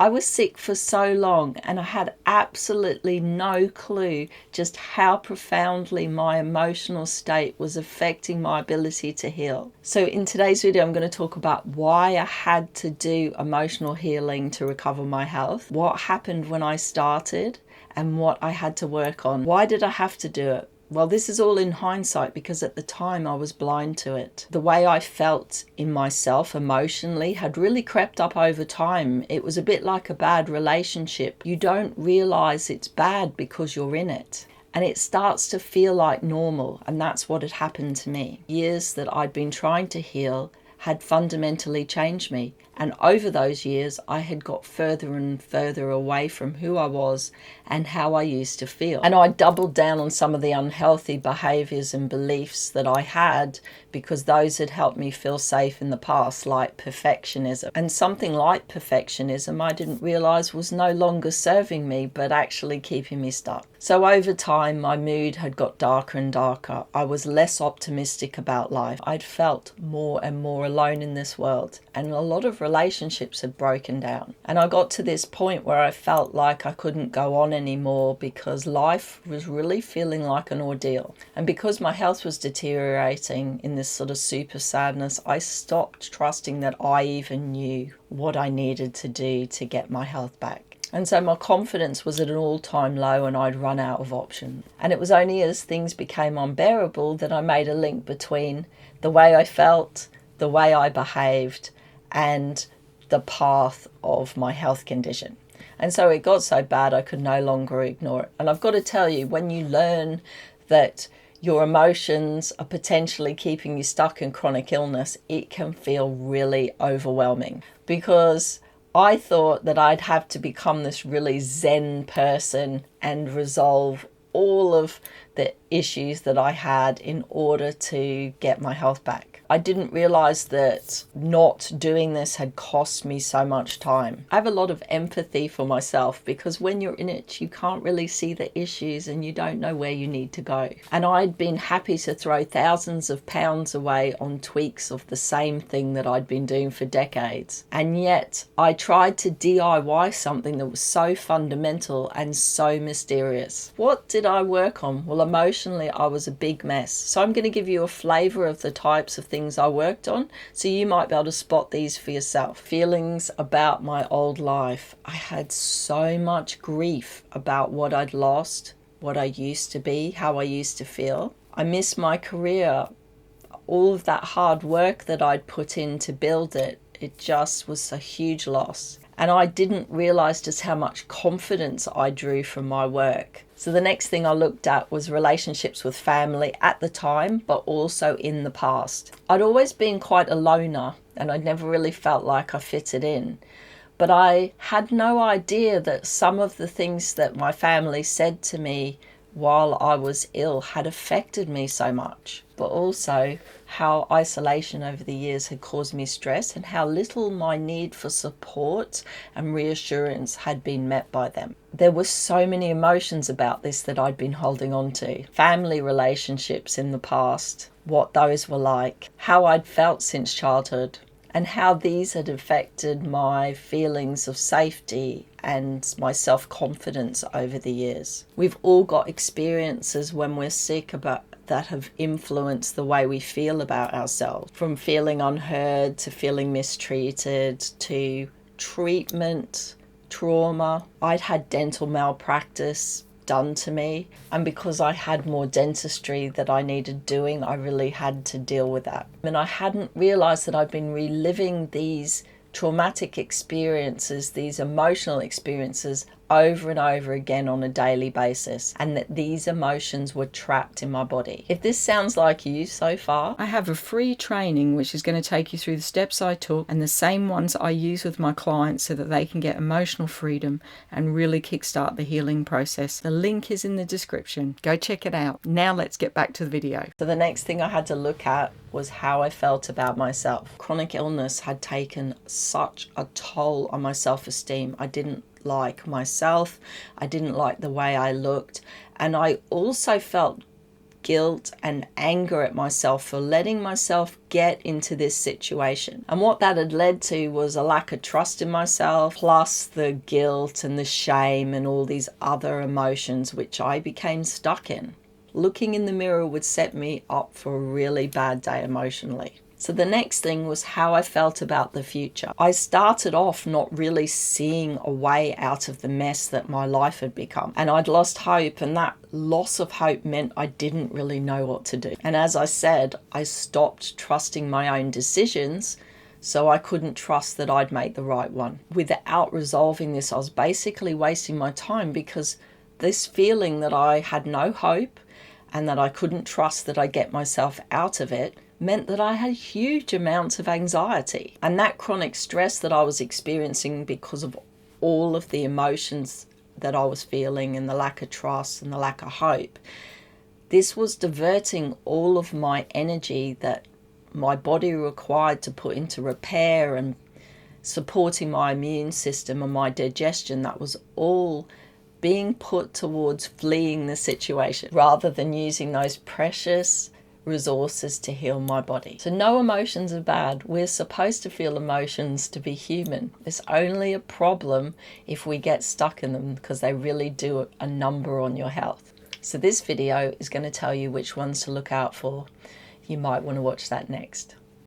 I was sick for so long and I had absolutely no clue just how profoundly my emotional state was affecting my ability to heal. So in today's video, I'm going to talk about why I had to do emotional healing to recover my health, what happened when I started, and what I had to work on. Why did I have to do it? Well, this is all in hindsight because at the time I was blind to it. The way I felt in myself emotionally had really crept up over time. It was a bit like a bad relationship. You don't realize it's bad because you're in it. And it starts to feel like normal, and that's what had happened to me. Years that I'd been trying to heal had fundamentally changed me. And over those years, I had got further and further away from who I was and how I used to feel. And I doubled down on some of the unhealthy behaviors and beliefs that I had because those had helped me feel safe in the past, like perfectionism. And something like perfectionism I didn't realize was no longer serving me, but actually keeping me stuck. So over time, my mood had got darker and darker. I was less optimistic about life. I'd felt more and more alone in this world, and a lot of relationships had broken down. And I got to this point where I felt like I couldn't go on anymore because life was really feeling like an ordeal. And because my health was deteriorating in this sort of super sadness, I stopped trusting that I even knew what I needed to do to get my health back. And so my confidence was at an all-time low and I'd run out of options. And it was only as things became unbearable that I made a link between the way I felt, the way I behaved, and the path of my health condition. And so it got so bad I could no longer ignore it. And I've got to tell you, when you learn that your emotions are potentially keeping you stuck in chronic illness, it can feel really overwhelming, because I thought that I'd have to become this really zen person and resolve all of the issues that I had in order to get my health back. I didn't realize that not doing this had cost me so much time. I have a lot of empathy for myself because when you're in it, you can't really see the issues and you don't know where you need to go. And I'd been happy to throw thousands of pounds away on tweaks of the same thing that I'd been doing for decades. And yet I tried to DIY something that was so fundamental and so mysterious. What did I work on? Well, emotionally, I was a big mess. So I'm going to give you a flavor of the types of things I worked on, so you might be able to spot these for yourself. Feelings about my old life. I had so much grief about what I'd lost, what I used to be, how I used to feel. I miss my career. All of that hard work that I'd put in to build it, it just was a huge loss. And I didn't realize just how much confidence I drew from my work. So the next thing I looked at was relationships with family at the time, but also in the past. I'd always been quite a loner and I'd never really felt like I fitted in. But I had no idea that some of the things that my family said to me while I was ill had affected me so much, but also how isolation over the years had caused me stress and how little my need for support and reassurance had been met by them. There were so many emotions about this that I'd been holding on to. Family relationships in the past, what those were like, how I'd felt since childhood, and how these had affected my feelings of safety and my self-confidence over the years. We've all got experiences when we're sick that have influenced the way we feel about ourselves, from feeling unheard to feeling mistreated to treatment, trauma. I'd had dental malpractice done to me, and because I had more dentistry that I needed doing, I really had to deal with that. And I hadn't realized that I'd been reliving these traumatic experiences, these emotional experiences over and over again on a daily basis, and that these emotions were trapped in my body. If this sounds like you so far, I have a free training which is going to take you through the steps I took and the same ones I use with my clients so that they can get emotional freedom and really kickstart the healing process. The link is in the description. Go check it out. Now let's get back to the video. So the next thing I had to look at was how I felt about myself. Chronic illness had taken such a toll on my self-esteem. I didn't like myself. I didn't like the way I looked. And I also felt guilt and anger at myself for letting myself get into this situation. And what that had led to was a lack of trust in myself, plus the guilt and the shame and all these other emotions which I became stuck in. Looking in the mirror would set me up for a really bad day emotionally. So the next thing was how I felt about the future. I started off not really seeing a way out of the mess that my life had become. And I'd lost hope, and that loss of hope meant I didn't really know what to do. And as I said, I stopped trusting my own decisions, so I couldn't trust that I'd make the right one. Without resolving this, I was basically wasting my time, because this feeling that I had no hope and that I couldn't trust that I'd get myself out of it meant that I had huge amounts of anxiety. And that chronic stress that I was experiencing because of all of the emotions that I was feeling and the lack of trust and the lack of hope, this was diverting all of my energy that my body required to put into repair and supporting my immune system and my digestion. That was all being put towards fleeing the situation rather than using those precious resources to heal my body. So no emotions are bad. We're supposed to feel emotions to be human. It's only a problem if we get stuck in them, because they really do a number on your health. So this video is going to tell you which ones to look out for. You might want to watch that next.